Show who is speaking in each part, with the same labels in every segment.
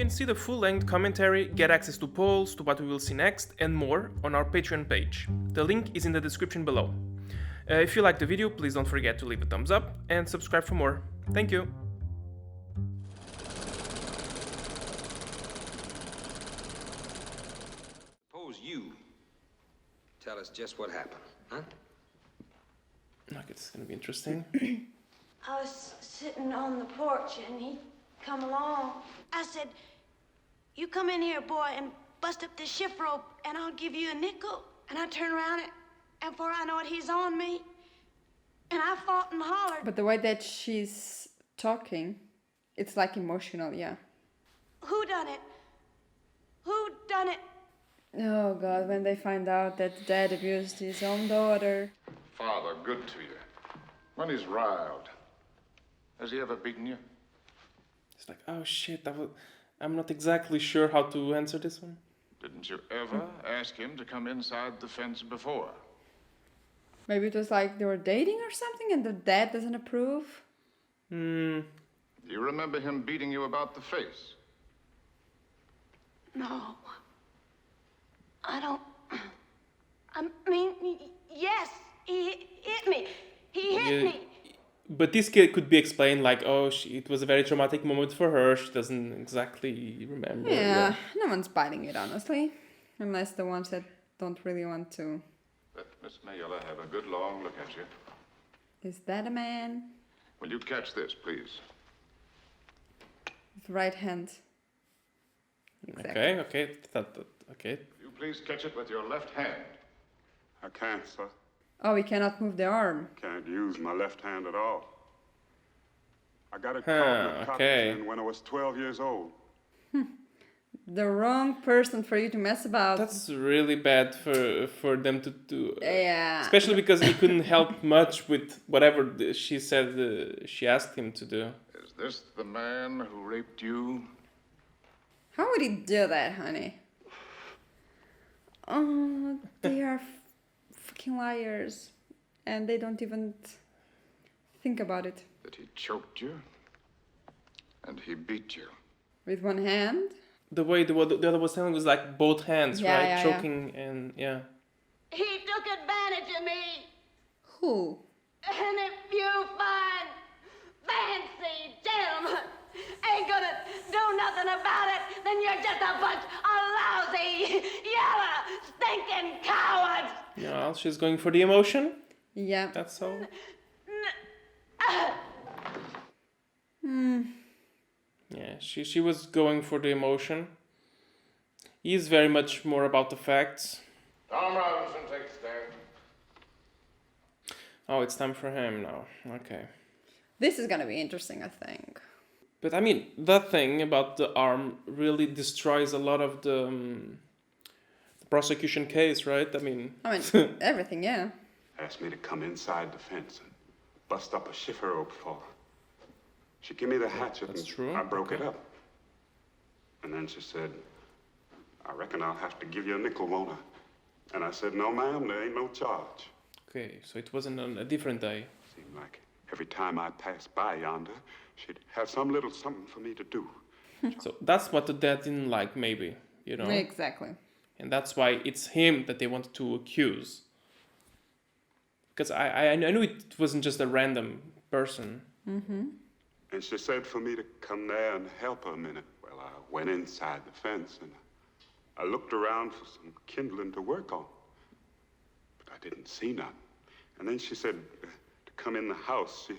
Speaker 1: can see the full-length commentary, get access to polls, to what we will see next, and more on our Patreon page. The link is in the description below. If you liked the video, please don't forget to leave a thumbs up and subscribe for more. Thank you!
Speaker 2: Suppose you tell us just what happened, huh?
Speaker 1: Okay, it's gonna be interesting.
Speaker 3: I was sitting on the porch and he come along. I said, "You come in here, boy, and bust up this shift rope and I'll give you a nickel." And I turn around and before I know it, he's on me. And I fought and hollered.
Speaker 4: But the way that she's talking, it's like emotional, yeah.
Speaker 3: Who done it? Who done it?
Speaker 4: Oh God, when they find out that dad abused his own daughter.
Speaker 5: Father, good to you. When he's riled. Has he ever beaten you?
Speaker 1: It's like, oh shit, I'm not exactly sure how to answer this one.
Speaker 5: Didn't you ever ask him to come inside the fence before?
Speaker 4: Maybe it was like they were dating or something and the dad doesn't approve.
Speaker 5: Do you remember him beating you about the face?
Speaker 3: No. I don't. I mean, yes, he hit me. He hit me.
Speaker 1: But this kid could be explained like, oh, it was a very traumatic moment for her. She doesn't exactly remember.
Speaker 4: Yeah, no one's biting it, honestly. Unless the ones that don't really want to.
Speaker 5: Let Miss Mayella have a good long look at you.
Speaker 4: Is that a man?
Speaker 5: Will you catch this, please?
Speaker 4: With right hand. Exactly.
Speaker 1: Okay. Okay.
Speaker 5: Will you please catch it with your left hand?
Speaker 6: I can't, sir.
Speaker 4: Oh, we cannot move the arm.
Speaker 6: Can't use my left hand at all. I got it caught with cotton when I was 12 years old.
Speaker 4: The wrong person for you to mess about.
Speaker 1: That's really bad for them to do.
Speaker 4: Yeah.
Speaker 1: Especially because he couldn't help much with whatever she said she asked him to do.
Speaker 5: Is this the man who raped you?
Speaker 4: How would he do that, honey? Oh, they are fucking liars. And they don't even think about it.
Speaker 5: That he choked you? And he beat you?
Speaker 4: With one hand?
Speaker 1: The way the other was telling was like both hands,
Speaker 4: Yeah,
Speaker 1: right?
Speaker 4: yeah,
Speaker 1: Choking and yeah.
Speaker 3: He took advantage of me.
Speaker 4: Who?
Speaker 3: And if you fine, fancy gentlemen ain't gonna do nothing about it, then you're just a bunch of lousy, yellow, stinking cowards.
Speaker 1: Yeah, well, she's going for the emotion.
Speaker 4: Yeah.
Speaker 1: That's all. Yeah, she was going for the emotion. He's very much more about the facts.
Speaker 5: Tom Robinson, take a stand.
Speaker 1: Oh, it's time for him now. Okay.
Speaker 4: This is gonna be interesting, I think.
Speaker 1: But I mean, that thing about the arm really destroys a lot of the prosecution case, right? I mean,
Speaker 4: Everything, yeah.
Speaker 6: Asked me to come inside the fence and bust up a shiver rope for her. She gave me the hatchet
Speaker 1: That's
Speaker 6: and
Speaker 1: true.
Speaker 6: I broke it
Speaker 1: Okay.
Speaker 6: up. And then she said, "I reckon I'll have to give you a nickel, won't I?" And I said, "No, ma'am, there ain't no charge."
Speaker 1: okay, so it wasn't on a different day.
Speaker 6: Seemed like every time I passed by yonder, she'd have some little something for me to do.
Speaker 1: So that's what the dad didn't like, maybe, you know?
Speaker 4: Exactly.
Speaker 1: And that's why it's him that they wanted to accuse. Because I knew it wasn't just a random person.
Speaker 6: And she said for me to come there and help her a minute. Well, I went inside the fence and I looked around for some kindling to work on. But I didn't see none. And then she said to come in the house.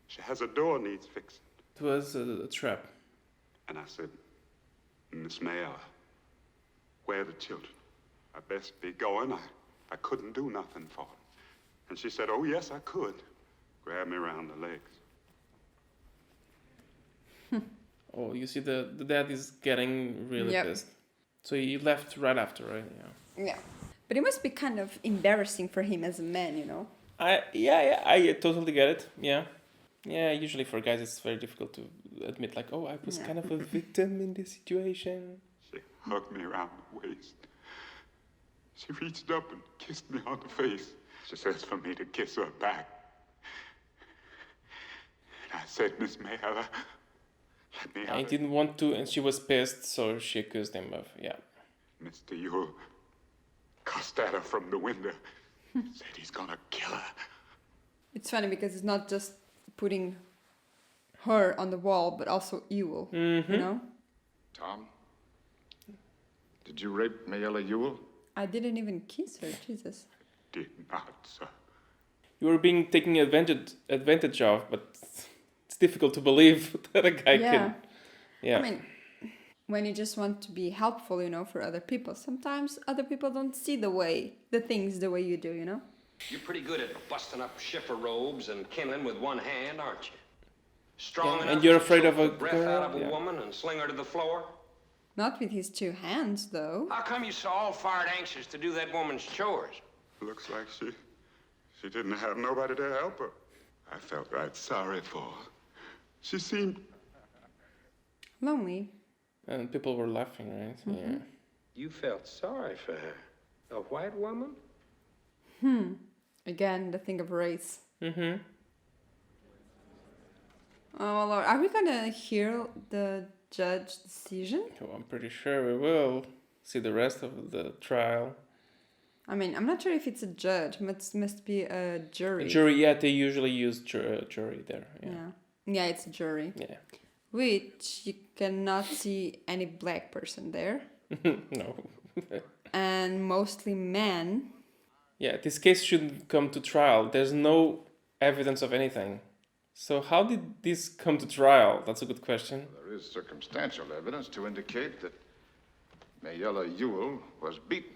Speaker 6: She has a door needs fixing.
Speaker 1: It was a trap.
Speaker 6: And I said, "Miss Mayella, where are the children? I best be going. I couldn't do nothing for them." And she said, "Oh, yes, I could." Grabbed me around the legs.
Speaker 1: Oh, you see, the dad is getting really
Speaker 4: Yep.
Speaker 1: pissed. So he left right after, right? Yeah.
Speaker 4: Yeah. But it must be kind of embarrassing for him as a man, you know?
Speaker 1: I totally get it. Yeah. Yeah, usually for guys it's very difficult to admit, like, oh, I was kind of a victim in this situation.
Speaker 6: She hugged me around the waist. She reached up and kissed me on the face. She says for me to kiss her back. And I said, "Miss Mayella, Let me
Speaker 1: I
Speaker 6: out.
Speaker 1: didn't want to, and she was pissed, so she accused him of, yeah.
Speaker 6: Mr. Yule cussed at her from the window. Said he's gonna kill her.
Speaker 4: It's funny because it's not just putting her on the wall, but also Ewell. You know?
Speaker 5: Tom, did you rape Mayella Ewell?
Speaker 4: I didn't even kiss her, Jesus.
Speaker 6: Did not, sir.
Speaker 1: You were being taken advantage of, but it's difficult to believe that a guy can. Yeah.
Speaker 4: I mean, when you just want to be helpful, you know, for other people, sometimes other people don't see the things the way you do, you know?
Speaker 2: You're pretty good at busting up shiffer robes and kindling with one hand, aren't you? Strong
Speaker 1: Yeah,
Speaker 2: enough
Speaker 1: and you're
Speaker 2: to
Speaker 1: afraid
Speaker 2: choke
Speaker 1: of a
Speaker 2: the breath out of
Speaker 1: girl,
Speaker 2: a
Speaker 1: yeah.
Speaker 2: woman and sling her to the floor?
Speaker 4: Not with his two hands, though.
Speaker 2: How come you so all fired anxious to do that woman's chores?
Speaker 6: Looks like she didn't have nobody to help her. I felt right sorry for her. She seemed
Speaker 4: Lonely.
Speaker 1: And people were laughing, right? Yeah.
Speaker 2: You felt sorry for her. A white woman?
Speaker 4: Again, the thing of race.
Speaker 1: Mm-hmm.
Speaker 4: Oh, Lord. Are we gonna hear the judge decision?
Speaker 1: Oh, I'm pretty sure we will see the rest of the trial.
Speaker 4: I mean, I'm not sure if it's a judge. Must be a jury.
Speaker 1: Jury, yeah, they usually use jury there. Yeah.
Speaker 4: Yeah, it's a jury.
Speaker 1: Yeah.
Speaker 4: Which you cannot see any black person there.
Speaker 1: No.
Speaker 4: And mostly men.
Speaker 1: Yeah, this case shouldn't come to trial. There's no evidence of anything. So how did this come to trial? That's a good question.
Speaker 5: There is circumstantial evidence to indicate that Mayella Ewell was beaten,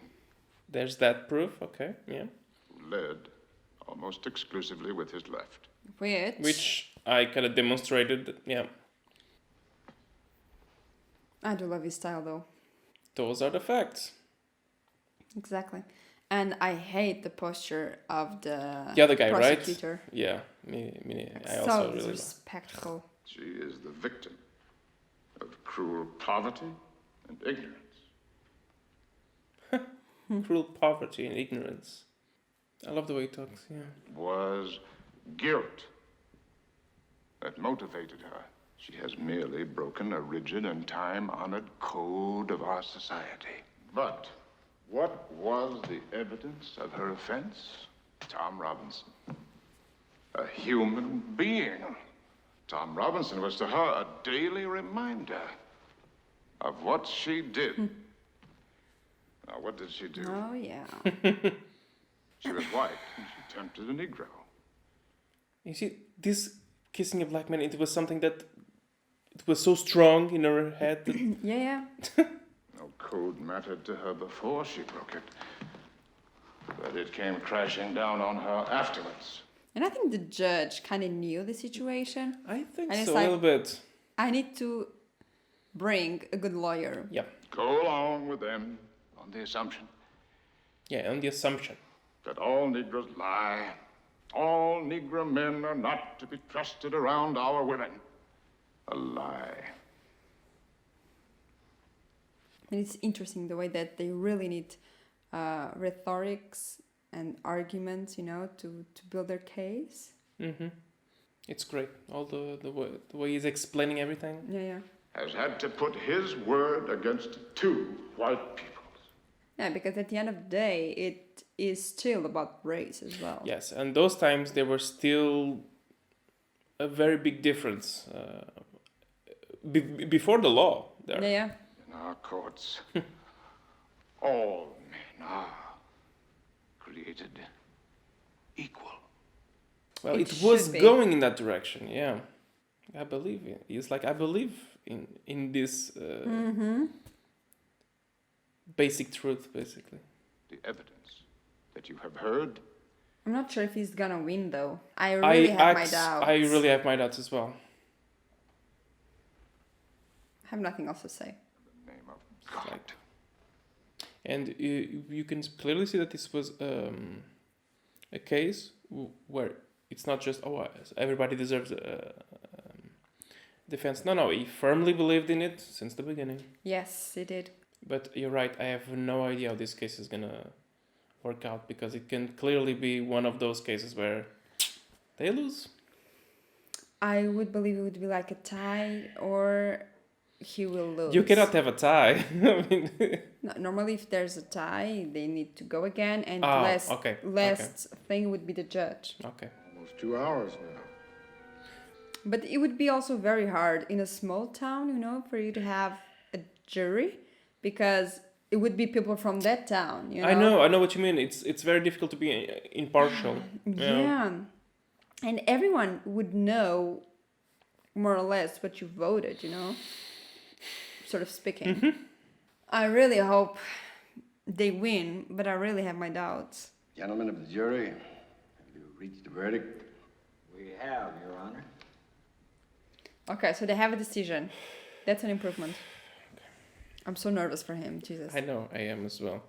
Speaker 1: There's that proof, okay, yeah.
Speaker 5: led almost exclusively with his left.
Speaker 1: Which I kind of demonstrated, yeah.
Speaker 4: I do love his style, though.
Speaker 1: Those are the facts.
Speaker 4: Exactly. And I hate the posture of the
Speaker 1: The other guy, right?
Speaker 4: prosecutor.
Speaker 1: Yeah, me I
Speaker 4: So
Speaker 1: also really like.
Speaker 4: disrespectful.
Speaker 5: She is the victim of cruel poverty and ignorance.
Speaker 1: Cruel poverty and ignorance. I love the way he talks, yeah.
Speaker 5: Was guilt that motivated her. She has merely broken a rigid and time-honored code of our society. But what was the evidence of her offense? Tom Robinson. A human being. Tom Robinson was to her a daily reminder of what she did. Now, what did she do?
Speaker 4: Oh, yeah.
Speaker 5: She was white, and she tempted a Negro.
Speaker 1: You see, this kissing a black man, it was something that it was so strong in her head that
Speaker 4: Yeah.
Speaker 5: No code mattered to her before she broke it, but it came crashing down on her afterwards.
Speaker 4: And I think the judge kind of knew the situation.
Speaker 1: I think
Speaker 4: And it's
Speaker 1: so,
Speaker 4: like-
Speaker 1: a little bit.
Speaker 4: I need to bring a good lawyer.
Speaker 1: Yeah.
Speaker 5: Go along with them on the assumption
Speaker 1: Yeah, on the assumption.
Speaker 5: that all Negroes lie. All Negro men are not to be trusted around our women. A lie.
Speaker 4: And it's interesting the way that they really need rhetorics and arguments, you know, to build their case.
Speaker 1: Mm-hmm. It's great. All the way he's explaining everything.
Speaker 4: Yeah.
Speaker 5: Has had to put his word against two white peoples.
Speaker 4: Yeah, because at the end of the day, it is still about race as well.
Speaker 1: Yes, and those times there were still a very big difference before the law. There.
Speaker 4: Yeah.
Speaker 5: In our courts, all men are created equal.
Speaker 1: Well,
Speaker 4: It
Speaker 1: it was
Speaker 4: should be.
Speaker 1: going in that direction. Yeah, I believe it. It's like I believe in this basic truth, basically.
Speaker 5: The evidence that you have heard
Speaker 4: I'm not sure if he's gonna win, though. I really have my doubts.
Speaker 1: I really have my doubts as well.
Speaker 4: I have nothing else to say.
Speaker 5: in the name of God.
Speaker 1: Right. And you can clearly see that this was a case where it's not just, everybody deserves defense. No, he firmly believed in it since the beginning.
Speaker 4: Yes, he did.
Speaker 1: But you're right, I have no idea how this case is gonna work out, because it can clearly be one of those cases where they lose.
Speaker 4: I would believe it would be like a tie or he will lose.
Speaker 1: You cannot have a tie. I mean,
Speaker 4: No, normally, if there's a tie, they need to go again, and
Speaker 1: Oh,
Speaker 4: last thing would be the judge.
Speaker 1: okay.
Speaker 5: Almost 2 hours now.
Speaker 4: But it would be also very hard in a small town, you know, for you to have a jury, because it would be people from that town, you know.
Speaker 1: I know what you mean. It's very difficult to be impartial.
Speaker 4: Yeah. And everyone would know more or less what you voted, you know, sort of speaking. I really hope they win, but I really have my doubts.
Speaker 7: Gentlemen of the jury, have you reached a verdict?
Speaker 8: We have, Your Honor.
Speaker 4: Okay, so they have a decision. That's an improvement. I'm so nervous for him, Jesus.
Speaker 1: I know, I am as well.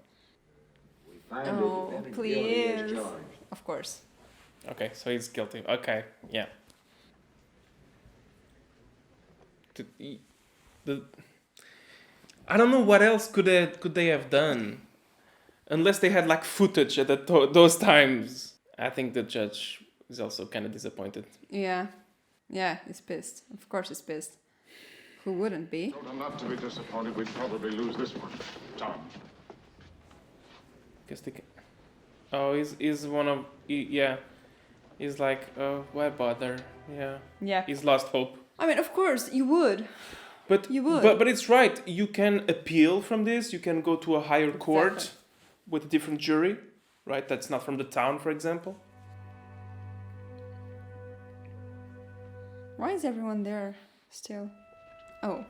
Speaker 8: We find
Speaker 4: Oh,
Speaker 8: the defendant guilty as
Speaker 4: please.
Speaker 8: charged.
Speaker 4: Of course.
Speaker 1: Okay, so he's guilty. Okay, yeah. I don't know what else could they have done, unless they had like footage at those times. I think the judge is also kind of disappointed.
Speaker 4: Yeah. Yeah, he's pissed. Of course he's pissed. Who wouldn't be?
Speaker 5: Told him not to be disappointed. We'd probably lose this one. Tom.
Speaker 1: Guess they can... Oh, he's one of... yeah. He's like, oh, why bother? Yeah.
Speaker 4: Yeah.
Speaker 1: He's lost hope.
Speaker 4: I mean, of course, you would.
Speaker 1: But
Speaker 4: You would.
Speaker 1: But it's right. You can appeal from this. You can go to a higher court
Speaker 4: Exactly.
Speaker 1: with a different jury, right? That's not from the town, for example.
Speaker 4: Why is everyone there still? Oh.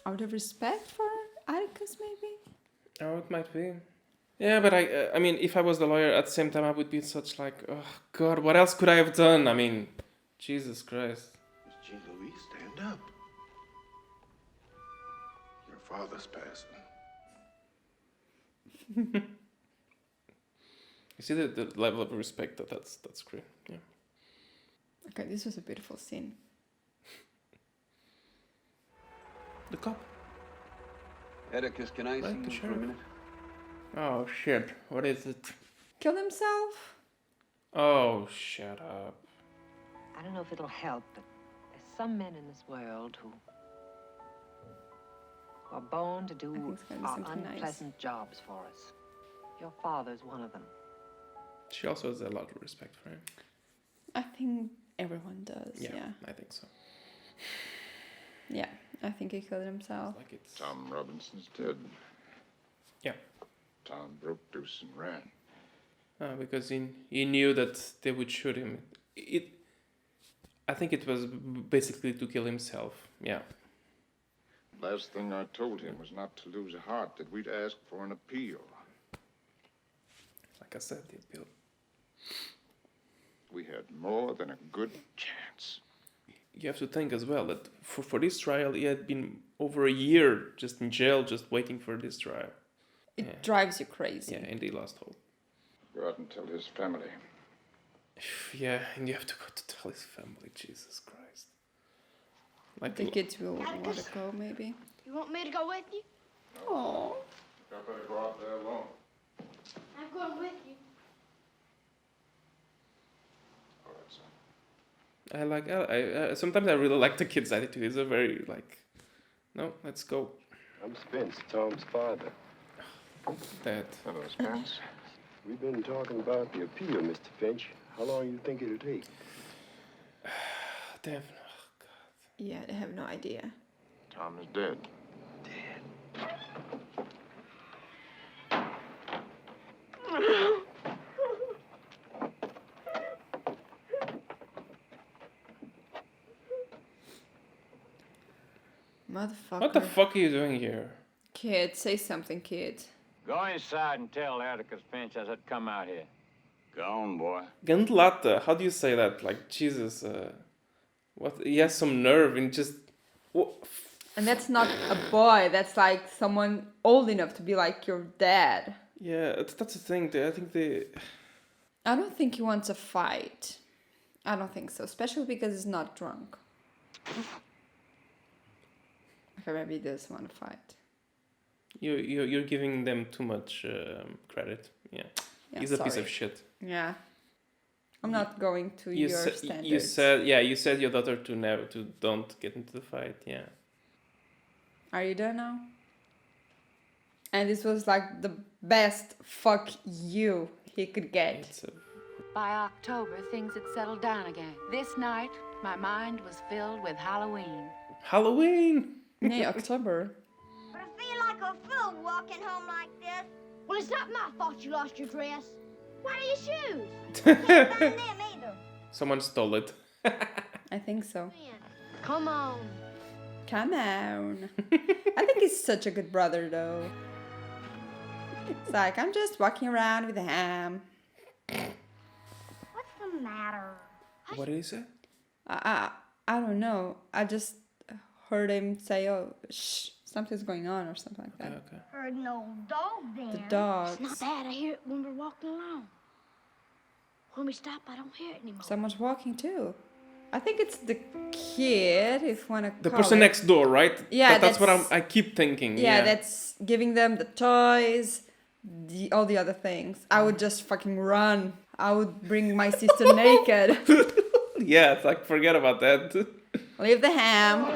Speaker 4: Out of respect for Atticus, maybe?
Speaker 1: Oh, it might be. Yeah, but I mean, if I was the lawyer, at the same time, I would be such like, oh God, what else could I have done? I mean, Jesus Christ.
Speaker 5: Miss Jean Louise, stand up. Your father's passing.
Speaker 1: You see the level of respect that's great. Yeah.
Speaker 4: Okay, this was a beautiful scene.
Speaker 1: The cop.
Speaker 8: Atticus, can I see
Speaker 1: Right, the
Speaker 8: you for a
Speaker 1: sheriff.
Speaker 8: minute?
Speaker 1: Oh shit! What is it?
Speaker 4: Killed himself?
Speaker 1: Oh, shut up.
Speaker 9: I don't know if it'll help, but there's some men in this world who are born to
Speaker 4: I
Speaker 9: do
Speaker 4: think it's gonna be
Speaker 9: our
Speaker 4: something nice.
Speaker 9: unpleasant jobs for us. Your father's one of them.
Speaker 1: She also has a lot of respect for him.
Speaker 4: I think everyone does, yeah.
Speaker 1: I think so.
Speaker 4: Yeah, I think he killed himself.
Speaker 1: Like it's
Speaker 5: Tom Robinson's dead.
Speaker 1: yeah,
Speaker 5: Tom broke loose and ran.
Speaker 1: because he knew that they would shoot him. I think it was basically to kill himself. Yeah.
Speaker 5: Last thing I told him was not to lose heart, that we'd ask for an appeal.
Speaker 1: Like I said, the appeal.
Speaker 5: We had more than a good chance.
Speaker 1: You have to think as well that for this trial, he had been over a year just in jail, just waiting for this trial.
Speaker 4: It
Speaker 1: Yeah.
Speaker 4: drives you crazy.
Speaker 1: Yeah, and he lost hope.
Speaker 5: Go out and tell his family.
Speaker 1: Yeah, and you have to go to tell his family, Jesus Christ. Like,
Speaker 4: The kids will want to go, maybe.
Speaker 3: You want me to go with you?
Speaker 4: Oh.
Speaker 5: I better go out there alone.
Speaker 3: I'm going with you.
Speaker 5: All right, son.
Speaker 1: sometimes I really like the kid's attitude. He's a very, like, no, let's go.
Speaker 7: I'm Spence, Tom's father.
Speaker 1: Dad.
Speaker 5: Hello, Spence.
Speaker 7: We've been talking about the appeal, Mr. Finch. How long you think it'll take?
Speaker 1: Dad.
Speaker 4: Yeah, they have no idea.
Speaker 5: Tom is dead.
Speaker 4: Motherfucker.
Speaker 1: What the fuck are you doing here?
Speaker 4: Kid, say something, kid.
Speaker 10: Go inside and tell Atticus Finch I said come out here.
Speaker 7: Go on, boy.
Speaker 1: Gandlata, how do you say that? Like, Jesus, what? He has some nerve in just...
Speaker 4: And that's not a boy, that's like someone old enough to be like your dad.
Speaker 1: Yeah, that's the thing. I think they...
Speaker 4: I don't think he wants a fight. I don't think so, especially because he's not drunk. Okay, maybe he does want to fight.
Speaker 1: You're giving them too much credit. Yeah.
Speaker 4: Yeah,
Speaker 1: He's a piece
Speaker 4: sorry.
Speaker 1: of shit.
Speaker 4: Yeah. I'm not going to your standards.
Speaker 1: You said your daughter to don't get into the fight. Yeah.
Speaker 4: Are you there now? And this was like the best fuck you he could get.
Speaker 11: By October, things had settled down again. This night, my mind was filled with Halloween.
Speaker 1: Halloween!
Speaker 4: Nee, October.
Speaker 3: But I feel like a fool walking home like this. Well, it's not my fault you lost your dress. Where are your shoes? Can't find them either.
Speaker 1: Someone stole it.
Speaker 4: I think so.
Speaker 3: Come on.
Speaker 4: Come on. I think he's such a good brother, though. It's like, I'm just walking around with a ham.
Speaker 3: What's the matter?
Speaker 1: What did he say?
Speaker 4: I don't know. I just heard him say, oh, shh, something's going on or something like that.
Speaker 1: Okay.
Speaker 3: Heard an old dog then.
Speaker 4: The dogs.
Speaker 3: It's not bad. I hear it when we're walking along. When we stop, I don't hear it anymore.
Speaker 4: Someone's walking too. I think it's the kid, if you want to
Speaker 1: The
Speaker 4: call
Speaker 1: person
Speaker 4: it.
Speaker 1: next door, right?
Speaker 4: Yeah,
Speaker 1: That's what I keep thinking.
Speaker 4: Yeah, that's giving them the toys, all the other things. I would just fucking run. I would bring my sister naked.
Speaker 1: Yeah, it's like, forget about that.
Speaker 4: Leave the ham.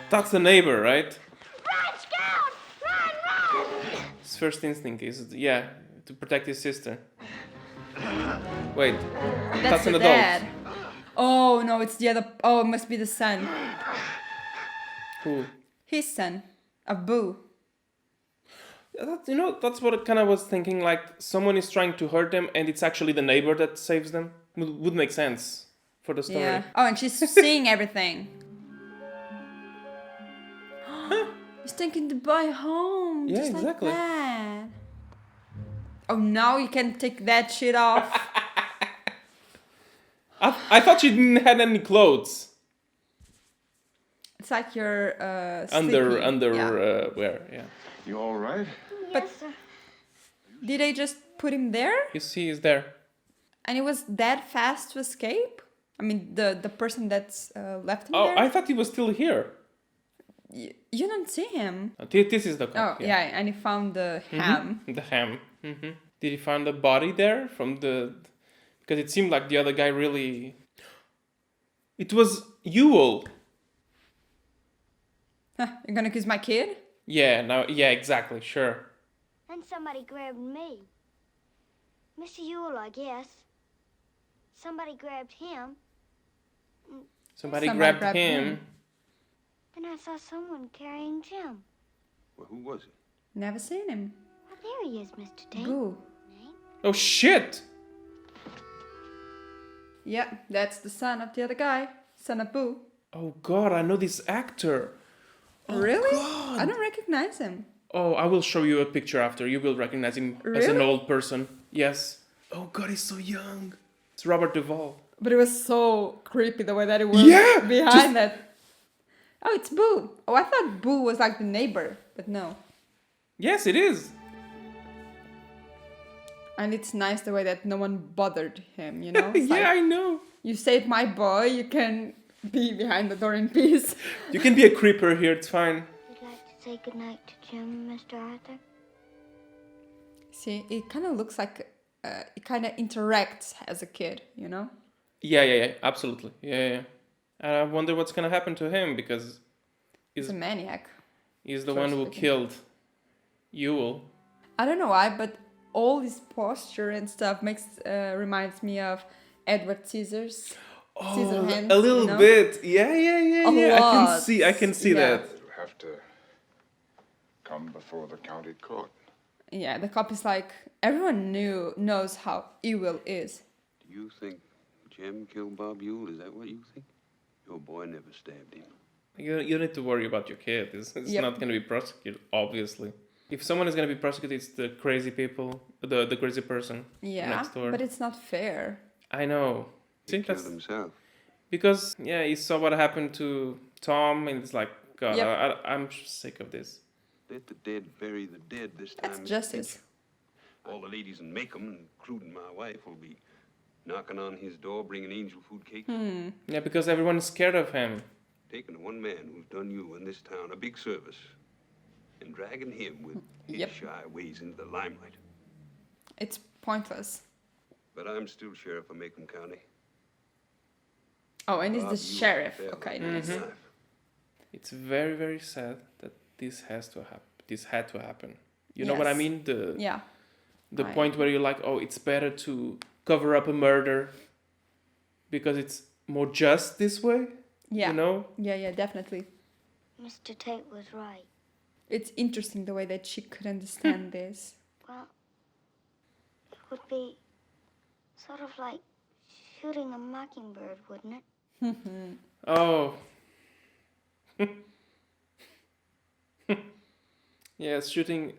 Speaker 1: That's the neighbor, right?
Speaker 3: Run, Scout! Run!
Speaker 1: His first instinct is, to protect his sister. Wait, that's an
Speaker 4: the
Speaker 1: adult.
Speaker 4: dad. Oh, no, it's the other. Oh, it must be the son.
Speaker 1: Who?
Speaker 4: His son. Abu.
Speaker 1: That's what I kind of was thinking. Like, someone is trying to hurt them, and it's actually the neighbor that saves them. Would make sense for the story.
Speaker 4: Yeah. Oh, and she's seeing everything. He's taking the boy home.
Speaker 1: Yeah,
Speaker 4: just
Speaker 1: exactly.
Speaker 4: Like that. Oh, now you can take that shit off.
Speaker 1: I thought she didn't have any clothes.
Speaker 4: It's like you're
Speaker 1: wear. Yeah.
Speaker 5: You all right?
Speaker 4: But did they just put him there?
Speaker 1: You see, he's there.
Speaker 4: And it was that fast to escape? I mean, the person that's left him
Speaker 1: Oh,
Speaker 4: there?
Speaker 1: I thought he was still here.
Speaker 4: You don't see him.
Speaker 1: This is the cop.
Speaker 4: Oh, yeah, and he found the ham.
Speaker 1: The ham. Did he find the body there because it seemed like the other guy really... It was Ewell.
Speaker 4: Huh, you're gonna kiss my kid?
Speaker 1: Yeah, exactly, sure.
Speaker 3: Then somebody grabbed me. Mr. Ewell, I guess. Somebody grabbed him.
Speaker 1: Somebody grabbed him.
Speaker 3: Then I saw someone carrying Jim.
Speaker 6: Well, who was it?
Speaker 4: Never seen him.
Speaker 3: Oh, there he is, Mr. Tate.
Speaker 4: Boo.
Speaker 1: Oh, shit!
Speaker 4: Yeah, that's the son of the other guy. Son of Boo.
Speaker 1: Oh, God, I know this actor. Oh,
Speaker 4: Really?
Speaker 1: God.
Speaker 4: I don't recognize him.
Speaker 1: Oh, I will show you a picture after. You will recognize him as an
Speaker 4: Really?
Speaker 1: old person. Yes. Oh, God, he's so young. It's Robert Duvall.
Speaker 4: But it was so creepy the way that it was
Speaker 1: Yeah,
Speaker 4: behind that. Oh, it's Boo. Oh, I thought Boo was like the neighbor, but no.
Speaker 1: Yes, it is.
Speaker 4: And it's nice the way that no one bothered him, you know? It's like,
Speaker 1: I know.
Speaker 4: you saved my boy, you can be behind the door in peace.
Speaker 1: You can be a creeper here, it's fine.
Speaker 3: Would you like to say goodnight to Jim, Mr. Arthur?
Speaker 4: See, it kind of looks like it kind of interacts as a kid, you know?
Speaker 1: Yeah, absolutely. Yeah. And I wonder what's gonna happen to him because
Speaker 4: He's a maniac.
Speaker 1: he's the one who killed Ewell.
Speaker 4: I don't know why, but all his posture and stuff reminds me of Edward Scissors. Scissorhands,
Speaker 1: A little
Speaker 4: you know?
Speaker 1: bit. Yeah.
Speaker 4: A lot.
Speaker 1: I can see
Speaker 4: Yeah.
Speaker 1: that.
Speaker 5: You have to come before the county court.
Speaker 4: Yeah, the cop is like, everyone knows how Ewell is.
Speaker 6: Do you think Jim killed Bob Ewell? Is that what you think? Your boy never stabbed him.
Speaker 1: You don't need to worry about your kid. It's
Speaker 4: Yep.
Speaker 1: not going to be prosecuted, obviously. If someone is going to be prosecuted, it's the crazy people, the crazy person
Speaker 4: Yeah,
Speaker 1: next door.
Speaker 4: but it's not fair.
Speaker 1: I know.
Speaker 6: He
Speaker 1: See,
Speaker 6: killed
Speaker 1: that's
Speaker 6: himself.
Speaker 1: because he saw what happened to Tom, and it's like, God,
Speaker 4: Yep.
Speaker 1: I'm sick of this.
Speaker 6: Let the dead bury the dead this time.
Speaker 4: That's
Speaker 6: Mr.
Speaker 4: justice.
Speaker 6: Finch. All the ladies in Macomb, including my wife, will be knocking on his door, bringing angel food cakes.
Speaker 1: Yeah, because everyone's scared of him.
Speaker 6: Taking one man who's done you in this town a big service and dragging him with his
Speaker 4: Yep.
Speaker 6: shy ways into the limelight.
Speaker 4: It's pointless.
Speaker 6: But I'm still sheriff of Macomb County.
Speaker 4: Oh, and he's
Speaker 6: Bob,
Speaker 4: the
Speaker 6: you
Speaker 4: sheriff.
Speaker 6: failed
Speaker 4: Okay,
Speaker 6: me.
Speaker 4: nice.
Speaker 1: It's very, very sad that this has to happen. This had to happen. You know what I
Speaker 4: Yes.
Speaker 1: mean?
Speaker 4: Yeah.
Speaker 1: The
Speaker 4: I-
Speaker 1: point where you're like, oh, it's better to cover up a murder because it's more just this way.
Speaker 4: Yeah.
Speaker 1: You know?
Speaker 4: Yeah, definitely.
Speaker 3: Mr. Tate was right.
Speaker 4: It's interesting the way that she could understand this.
Speaker 3: Well, it would be sort of like shooting a mockingbird, wouldn't it?
Speaker 1: Oh. Yeah, shooting.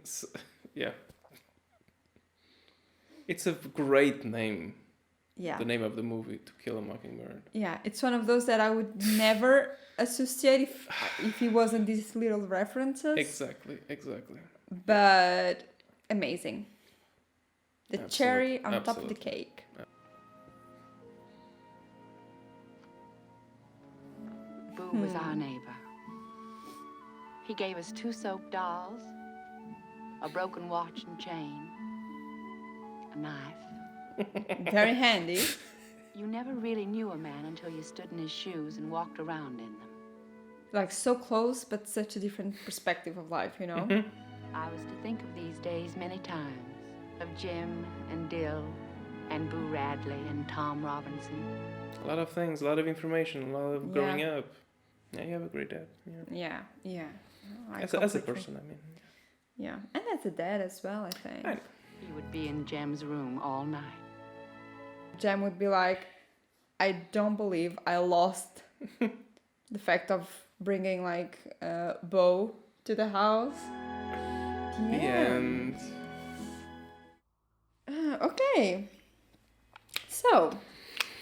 Speaker 1: Yeah. It's a great name.
Speaker 4: Yeah.
Speaker 1: The name of the movie, To Kill a Mockingbird.
Speaker 4: Yeah, it's one of those that I would never associate if it wasn't these little references.
Speaker 1: Exactly.
Speaker 4: But amazing. The cherry on top of the
Speaker 1: Absolutely.
Speaker 4: cake.
Speaker 11: Boo was our neighbor. He gave us 2 soap dolls, a broken watch and chain, a knife.
Speaker 4: Very handy.
Speaker 11: You never really knew a man until you stood in his shoes and walked around in them.
Speaker 4: Like so close, but such a different perspective of life, you know?
Speaker 11: I was to think of these days many times, of Jim and Dill and Boo Radley and Tom Robinson.
Speaker 1: A lot of things, a lot of information, a lot of growing up. Yeah, you have a great dad. Yeah.
Speaker 4: Yeah.
Speaker 1: As a
Speaker 4: completely-
Speaker 1: person, I mean.
Speaker 4: Yeah, and as a dad as well, I think.
Speaker 1: Right.
Speaker 11: He would be in Jem's room all night.
Speaker 4: Jem would be like, I don't believe I lost the fact of bringing like Bo to the house.
Speaker 1: The end.
Speaker 4: Okay. So,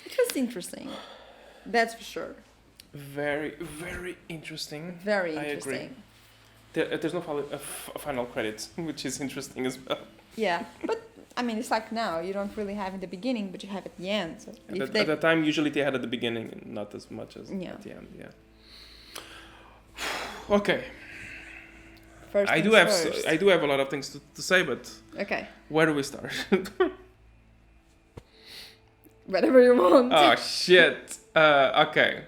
Speaker 4: it was interesting. That's for sure.
Speaker 1: Very, very interesting.
Speaker 4: Very
Speaker 1: I agree.
Speaker 4: interesting.
Speaker 1: There's no final credits, which is interesting as well.
Speaker 4: Yeah, but I mean, it's like now you don't really have in the beginning, but you have at the end. So if
Speaker 1: At the time, usually they had at the beginning, and not as much as
Speaker 4: Yeah.
Speaker 1: at the end. Yeah. Okay.
Speaker 4: First
Speaker 1: I
Speaker 4: things
Speaker 1: do
Speaker 4: first.
Speaker 1: have a lot of things to say, but
Speaker 4: Okay,
Speaker 1: where do we start?
Speaker 4: whatever you want.
Speaker 1: Oh shit. Okay.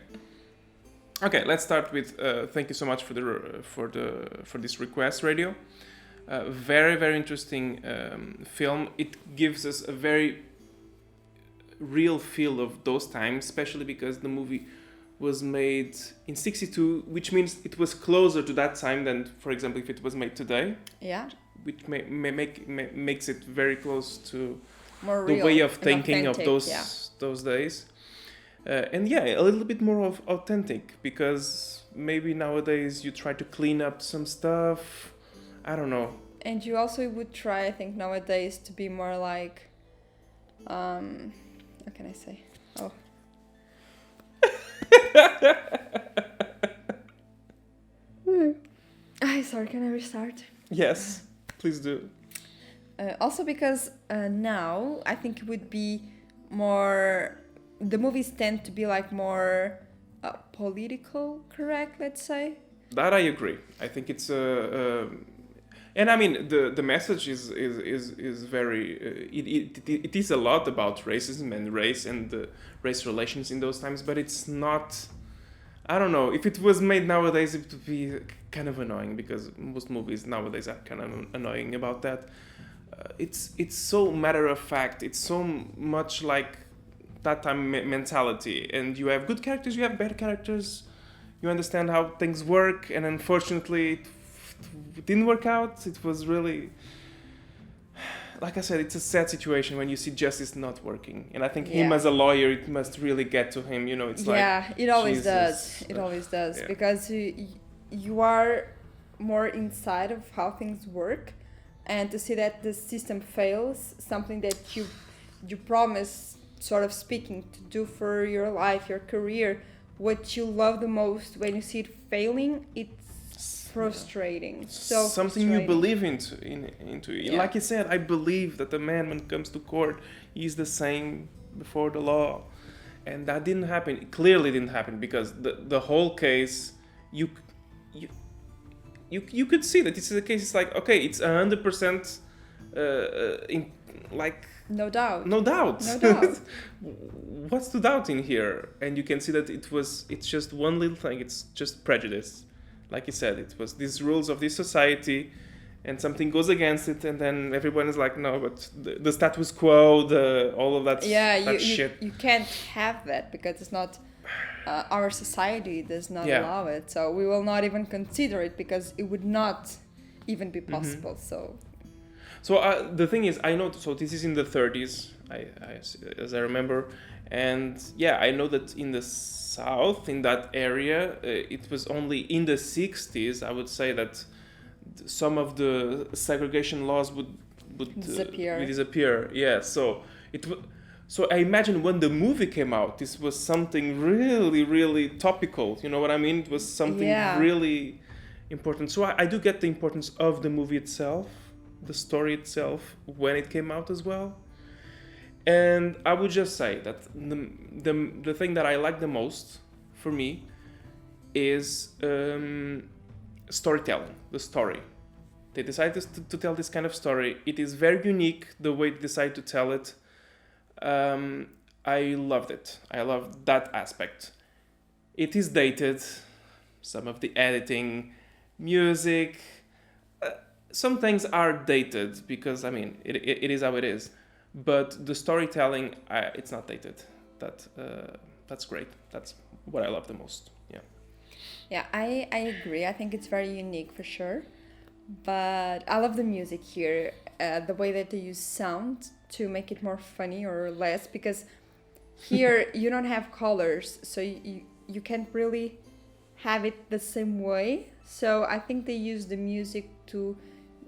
Speaker 1: Okay, let's start with thank you so much for this request, Radio. Very, very interesting film. It gives us a very real feel of those times, especially because the movie was made in '62, which means it was closer to that time than, for example, if it was made today.
Speaker 4: Yeah.
Speaker 1: Which makes it very close to
Speaker 4: More
Speaker 1: the
Speaker 4: real
Speaker 1: way of
Speaker 4: and
Speaker 1: thinking of
Speaker 4: authentic,
Speaker 1: those days. And yeah, a little bit more of authentic, because maybe nowadays you try to clean up some stuff. I don't know.
Speaker 4: And you also would try, I think, nowadays to be more like, how can I say? Oh. Sorry, can I restart?
Speaker 1: Yes, please do.
Speaker 4: Also because now I think it would be more, the movies tend to be like more political correct, let's say.
Speaker 1: That I agree. I think it's and I mean the message is very it is a lot about racism and race and race relations in those times, but it's not. I don't know, if it was made nowadays, it would be kind of annoying, because most movies nowadays are kind of annoying about that. It's so matter of fact. It's so much like that time mentality, and you have good characters, you have bad characters. You understand how things work, and unfortunately, it didn't work out. It was really, like I said, it's a sad situation when you see justice not working. And I think him as a lawyer, it must really get to him. You know, it's like
Speaker 4: it always
Speaker 1: Jesus.
Speaker 4: does. It always does,
Speaker 1: Yeah.
Speaker 4: because you are more inside of how things work, and to see that the system fails, something that you promise, sort of speaking, to do for your life, your career, what you love the most, when you see it failing, it's frustrating. So
Speaker 1: something you believe into.
Speaker 4: Yeah.
Speaker 1: Like you said, I believe that the man, when it comes to court, is the same before the law, and that didn't happen. It clearly didn't happen, because the whole case, you could see that this is a case. It's like, okay, it's 100%
Speaker 4: No doubt.
Speaker 1: No doubt.
Speaker 4: No doubt.
Speaker 1: What's to doubt in here? And you can see that it's just one little thing. It's just prejudice. Like you said, it was these rules of this society, and something goes against it, and then everyone is like, no, but the status quo, all of that, shit.
Speaker 4: You can't have that because it's not, our society does not allow it. So we will not even consider it because it would not even be possible.
Speaker 1: So the thing is, I know, so this is in the 30s, as I remember, and yeah, I know that in the South, in that area, it was only in the 60s, I would say, that some of the segregation laws would disappear. Yeah, so so I imagine when the movie came out, this was something really, really topical. You know what I mean? It was something really important. So I do get the importance of the movie itself, the story itself, when it came out as well. And I would just say that the thing that I like the most, for me, is storytelling, the story. They decided to tell this kind of story. It is very unique, the way they decide to tell it. I loved it. I loved that aspect. It is dated. Some of the editing, music, some things are dated because, I mean, it is how it is. But the storytelling, it's not dated. That's great. That's what I love the most. Yeah.
Speaker 4: Yeah, I agree. I think it's very unique for sure. But I love the music here, the way that they use sound to make it more funny or less, because here you don't have colors, so you can't really have it the same way. So I think they use the music to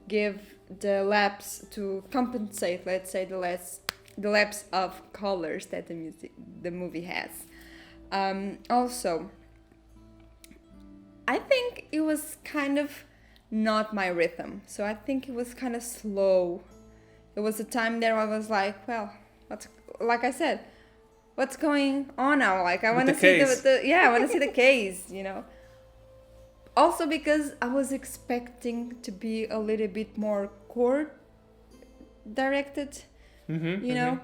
Speaker 4: give the lapse, to compensate, let's say, the lapse of colors that the movie has. Also, I think it was kind of not my rhythm. So I think it was kind of slow. There was a time there I was like, well, like I said, what's going on now? Like, I want to see I want to see the case, you know. Also because I was expecting to be a little bit more court directed, you know,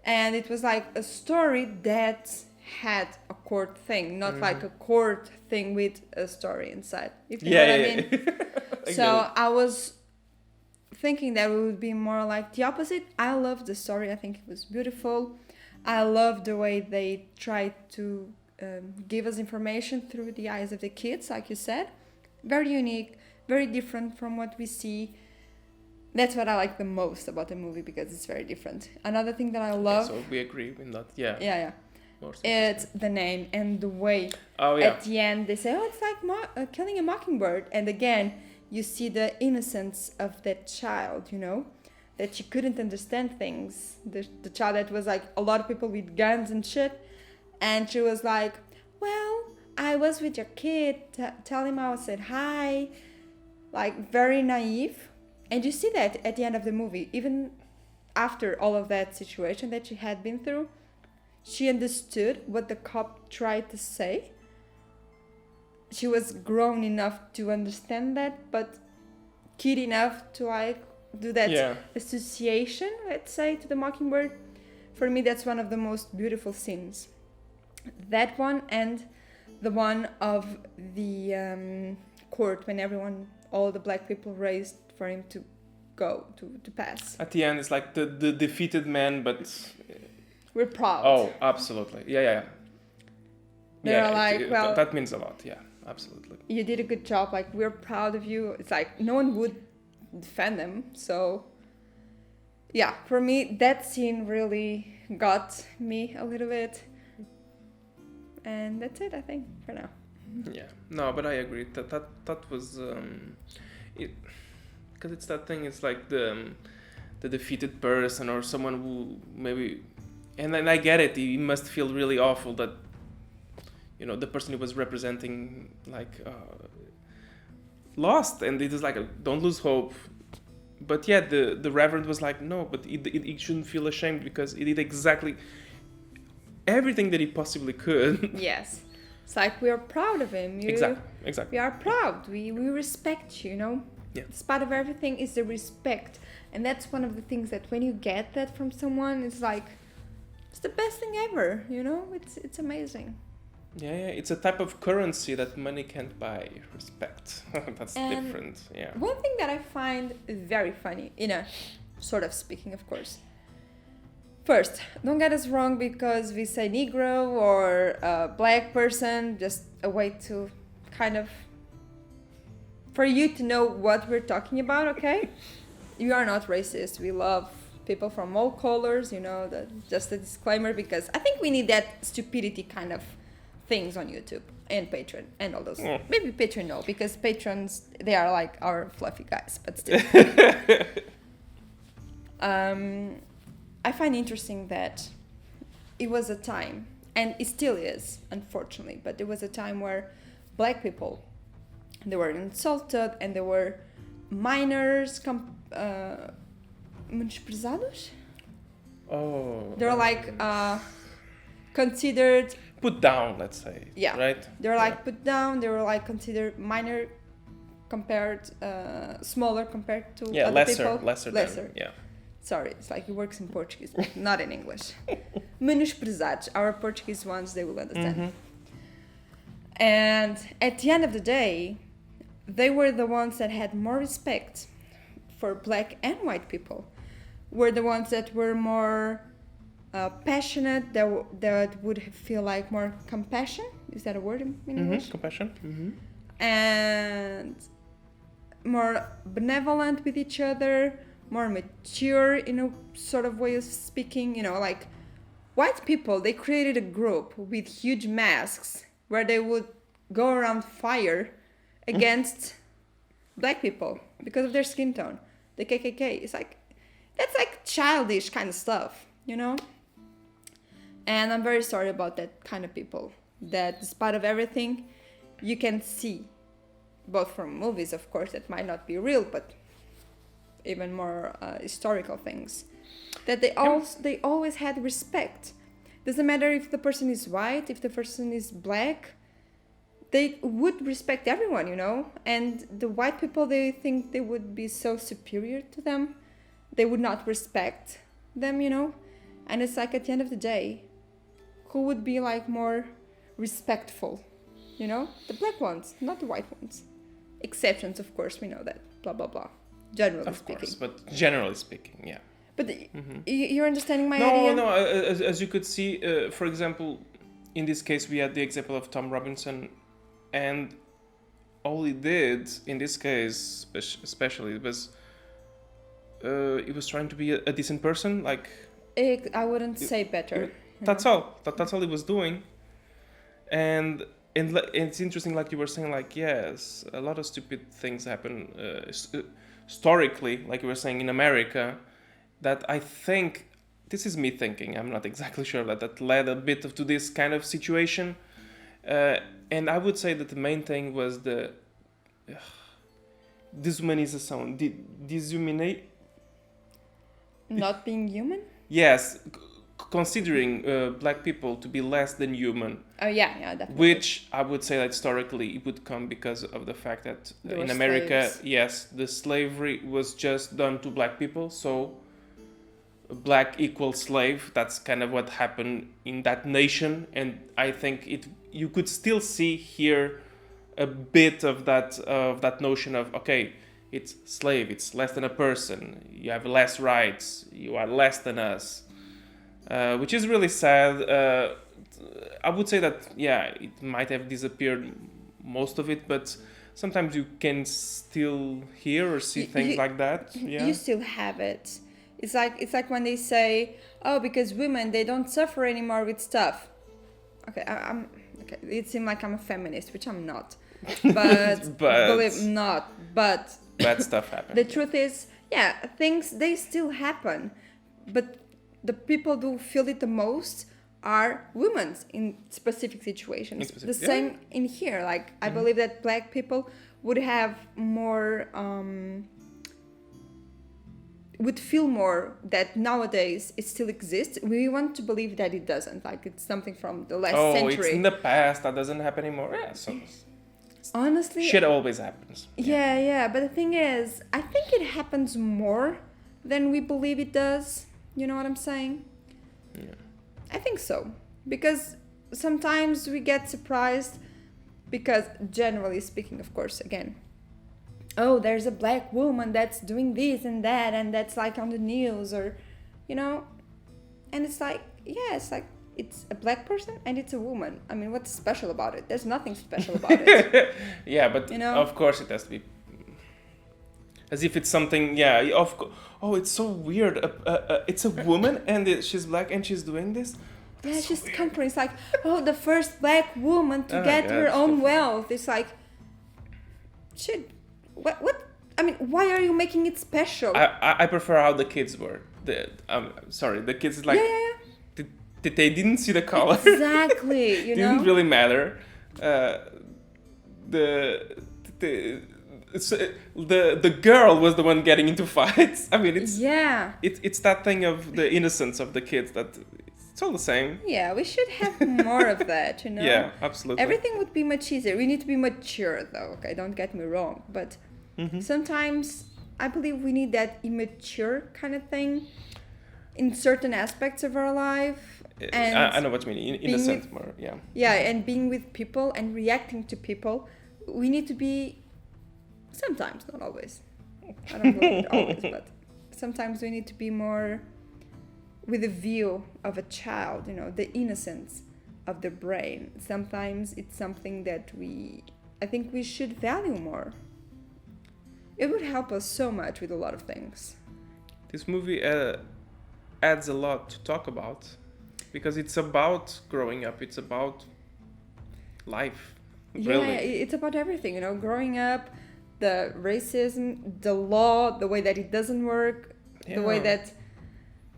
Speaker 4: and it was like a story that had a court thing, not like a court thing with a story inside. If you know what I mean. So I was thinking that it would be more like the opposite. I loved the story. I think it was beautiful. I love the way they tried to give us information through the eyes of the kids, like you said. Very unique, very different from what we see. That's what I like the most about the movie, because it's very different. Another thing that I love...
Speaker 1: So we agree in that,
Speaker 4: Yeah. It's the name and the way.
Speaker 1: Oh, yeah.
Speaker 4: At the end, they say, it's like killing a mockingbird. And again, you see the innocence of that child, you know, that she couldn't understand things. The child that was like a lot of people with guns and shit. And she was like, well, I was with your kid, tell him I said hi. Like, very naive. And you see that at the end of the movie, even after all of that situation that she had been through, she understood what the cop tried to say. She was grown enough to understand that, but kid enough to like do that association, let's say, to the mockingbird. For me, that's one of the most beautiful scenes. That one and the one of the court when all the black people raised for him to go, to pass.
Speaker 1: At the end, it's like the defeated man, but...
Speaker 4: We're proud.
Speaker 1: Oh, absolutely. Yeah.
Speaker 4: They're like, well...
Speaker 1: That means a lot, yeah, absolutely.
Speaker 4: You did a good job, like, we're proud of you. It's like, no one would defend them, so... Yeah, for me, that scene really got me a little bit. And that's it, I think, for now.
Speaker 1: Yeah, no, but I agree. That was... Because it's that thing, it's like the defeated person or someone who maybe... And then I get it, he must feel really awful that, you know, the person he was representing, like, lost. And it is like, don't lose hope. But yeah, the Reverend was like, no, but he shouldn't feel ashamed because he did exactly everything that he possibly could.
Speaker 4: Yes. It's like, we are proud of him.
Speaker 1: Exactly.
Speaker 4: We are proud. We respect you, you know?
Speaker 1: Yeah.
Speaker 4: Despite of everything is the respect. And that's one of the things that when you get that from someone, it's like, it's the best thing ever, you know? It's amazing.
Speaker 1: Yeah, it's a type of currency that money can't buy. Respect. That's
Speaker 4: And
Speaker 1: different. Yeah.
Speaker 4: One thing that I find very funny, sort of speaking, of course. First, don't get us wrong because we say Negro or black person, just a way to kind of, for you to know what we're talking about, okay? You are not racist. We love people from all colors, just a disclaimer, because I think we need that stupidity kind of things on YouTube and Patreon and all those. Maybe Patreon no, because patrons, they are like our fluffy guys, but still. I find interesting that it was a time, and it still is, unfortunately, but there was a time where black people, they were insulted and they were minors, menosprezados?
Speaker 1: Oh.
Speaker 4: They're like considered...
Speaker 1: Put down, let's say.
Speaker 4: Yeah.
Speaker 1: Right?
Speaker 4: They were like put down, they were like considered minor compared, smaller compared to other people.
Speaker 1: Lesser. Than, yeah.
Speaker 4: Sorry, it's like it works in Portuguese, but not in English. Menosprezados. Our Portuguese ones, they will understand.
Speaker 1: Mm-hmm.
Speaker 4: And at the end of the day, they were the ones that had more respect for black and white people. Were the ones that were more passionate, that would feel like more compassion. Is that a word in English?
Speaker 1: Compassion. Mm-hmm.
Speaker 4: And more benevolent with each other, more mature in a sort of way of speaking, like white people, they created a group with huge masks where they would go around fire against black people because of their skin tone. The KKK, that's like childish kind of stuff, And I'm very sorry about that kind of people, that despite of everything, you can see, both from movies, of course, that might not be real, but even more historical things, that they always had respect. Doesn't matter if the person is white, if the person is black, they would respect everyone, And the white people, they think they would be so superior to them, they would not respect them, And it's like at the end of the day, who would be like more respectful, The black ones, not the white ones. Exceptions, of course, we know that. Blah blah blah. Generally speaking.
Speaker 1: Of course, but generally speaking, yeah.
Speaker 4: But you're understanding my idea?
Speaker 1: No. As you could see, for example, in this case, we had the example of Tom Robinson, and all he did in this case, especially, was he was trying to be a decent person. Like
Speaker 4: I wouldn't say better.
Speaker 1: That's all. That's all he was doing, and it's interesting, like you were saying, like yes, a lot of stupid things happen historically, like you were saying in America, that I think, this is me thinking, I'm not exactly sure, that led a bit to this kind of situation, and I would say that the main thing was the deshumanização,
Speaker 4: not being human.
Speaker 1: Yes. Considering black people to be less than human.
Speaker 4: Oh yeah, definitely.
Speaker 1: Which I would say that historically it would come because of the fact that in America,
Speaker 4: slaves.
Speaker 1: Yes, the slavery was just done to black people, so black equals slave. That's kind of what happened in that nation, and I think you could still see here a bit of that notion of, okay, it's slave, it's less than a person, you have less rights, you are less than us. Which is really sad. I would say that, it might have disappeared, most of it, but sometimes you can still hear or see things like that. Yeah.
Speaker 4: You still have it. It's like when they say, oh, because women, they don't suffer anymore with stuff. Okay, okay. It seems like I'm a feminist, which I'm not. But believe not. But
Speaker 1: bad stuff happens.
Speaker 4: The truth is, things, they still happen, but the people who feel it the most are women in specific situations. The same in here. Like, I believe that black people would have more, would feel more that nowadays it still exists. We want to believe that it doesn't. Like, it's something from the last century.
Speaker 1: It's in the past, that doesn't happen anymore. Yeah,
Speaker 4: honestly,
Speaker 1: shit always happens.
Speaker 4: yeah, but the thing is, I think it happens more than we believe it does. You know what I'm saying?
Speaker 1: Yeah.
Speaker 4: I think so. Because sometimes we get surprised because, generally speaking, of course, again, oh, there's a black woman that's doing this and that, and that's like on the news, or, you know, and it's like, yeah, it's like, it's a black person and it's a woman. I mean, what's special about it? There's nothing special about it.
Speaker 1: Yeah, but
Speaker 4: You know?
Speaker 1: of course it has to be as if it's something. Yeah, oh, it's so weird. It's a woman and she's black and she's doing this.
Speaker 4: Yeah, she's comparing. It's like, oh, the first black woman to get her own wealth. It's like, shit. What? I mean, why are you making it special?
Speaker 1: I prefer how the kids were. Sorry, the kids like.
Speaker 4: Yeah.
Speaker 1: They didn't see the color.
Speaker 4: Exactly, you know.
Speaker 1: Didn't really matter. The girl was the one getting into fights. I mean, it's that thing of the innocence of the kids that it's all the same.
Speaker 4: Yeah, we should have more of that, you know.
Speaker 1: Yeah, absolutely.
Speaker 4: Everything would be much easier. We need to be mature, though. Okay, don't get me wrong, but sometimes I believe we need that immature kind of thing in certain aspects of our life. And
Speaker 1: I know what you mean. In a sense, more, yeah.
Speaker 4: Yeah, and being with people and reacting to people, we need to be. Sometimes, not always. I don't believe it always, but sometimes we need to be more with a view of a child, you know, the innocence of the brain. Sometimes it's something that I think we should value more. It would help us so much with a lot of things.
Speaker 1: This movie adds a lot to talk about because it's about growing up. It's about life. Really.
Speaker 4: Yeah, it's about everything, you know, growing up, the racism, the law, the way that it doesn't work, the way that,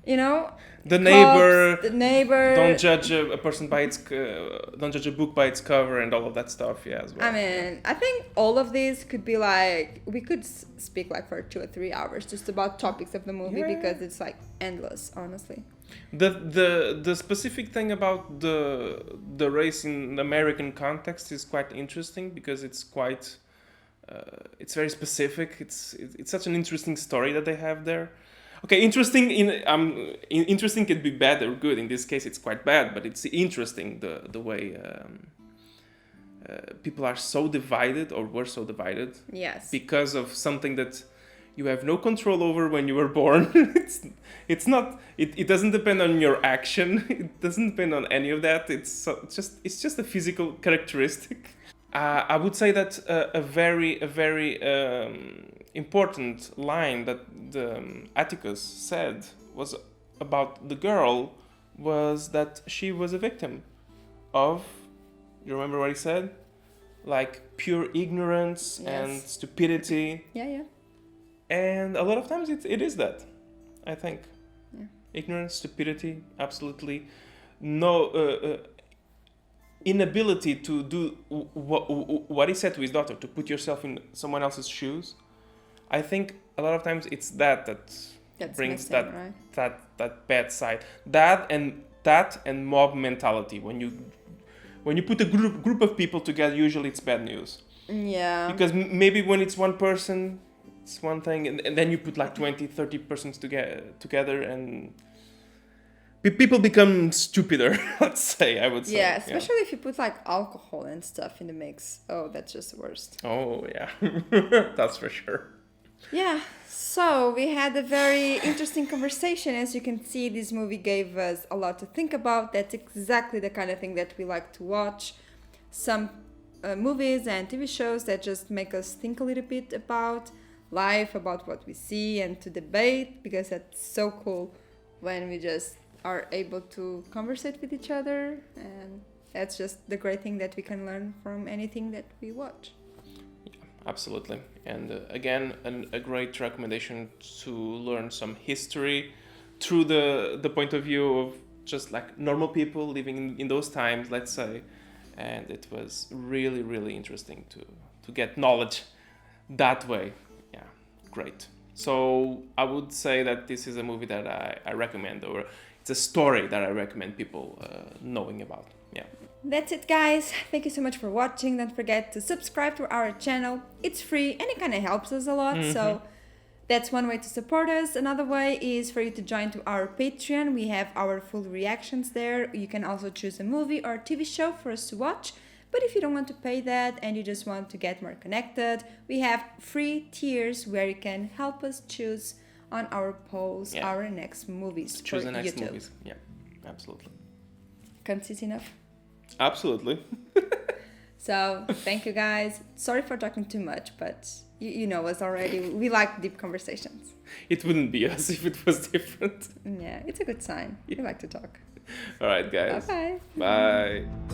Speaker 4: you know,
Speaker 1: the
Speaker 4: cops,
Speaker 1: neighbor. Don't judge a person by its. Don't judge a book by its cover and all of that stuff. Yeah, as well.
Speaker 4: I mean, I think all of these could be like we could speak like for 2 or 3 hours just about topics of the movie because it's like endless, honestly.
Speaker 1: The specific thing about the race in the American context is quite interesting because it's quite. It's very specific. It's such an interesting story that they have there. Okay, interesting interesting could be bad or good. In this case, it's quite bad, but it's interesting the way people are so divided or were so divided.
Speaker 4: Yes.
Speaker 1: Because of something that you have no control over when you were born. It's not. It doesn't depend on your action. It doesn't depend on any of that. It's just a physical characteristic. I would say that a very important line that Atticus said was about the girl was that she was a victim of. You remember what he said? Like pure ignorance and stupidity.
Speaker 4: Yeah.
Speaker 1: And a lot of times it is that, I think.
Speaker 4: Yeah.
Speaker 1: Ignorance, stupidity, absolutely no. Inability to do what he said to his daughter, to put yourself in someone else's shoes. I think a lot of times it's that brings
Speaker 4: missing, right?
Speaker 1: that bad side. That and mob mentality. When you put a group of people together, usually it's bad news.
Speaker 4: Yeah.
Speaker 1: Because maybe when it's one person, it's one thing, and then you put like 20, 30 persons together and people become stupider, let's say, I would say.
Speaker 4: Yeah, especially if you put like alcohol and stuff in the mix. Oh, that's just the worst.
Speaker 1: Oh, yeah. That's for sure.
Speaker 4: Yeah, so we had a very interesting conversation. As you can see, this movie gave us a lot to think about. That's exactly the kind of thing that we like to watch. Some movies and TV shows that just make us think a little bit about life, about what we see, and to debate, because that's so cool when we just are able to conversate with each other, and that's just the great thing that we can learn from anything that we watch.
Speaker 1: Yeah, absolutely. And again, a great recommendation to learn some history through the point of view of just like normal people living in those times, let's say. And it was really, really interesting to get knowledge that way. Yeah, great. So I would say that this is a movie that I recommend, or it's a story that I recommend people knowing about. Yeah.
Speaker 4: That's it, guys. Thank you so much for watching. Don't forget to subscribe to our channel. It's free and it kind of helps us a lot. So that's one way to support us. Another way is for you to join to our Patreon. We have our full reactions there. You can also choose a movie or TV show for us to watch. But if you don't want to pay that and you just want to get more connected, we have free tiers where you can help us choose on our polls our next movies.
Speaker 1: Choose
Speaker 4: for
Speaker 1: the next
Speaker 4: YouTube.
Speaker 1: movies. Yeah, absolutely.
Speaker 4: Concise enough?
Speaker 1: Absolutely.
Speaker 4: So, thank you guys. Sorry for talking too much, but you know us already. We like deep conversations.
Speaker 1: It wouldn't be us if it was different.
Speaker 4: Yeah, it's a good sign. We like to talk.
Speaker 1: All right, guys.
Speaker 4: Bye-bye.
Speaker 1: Bye.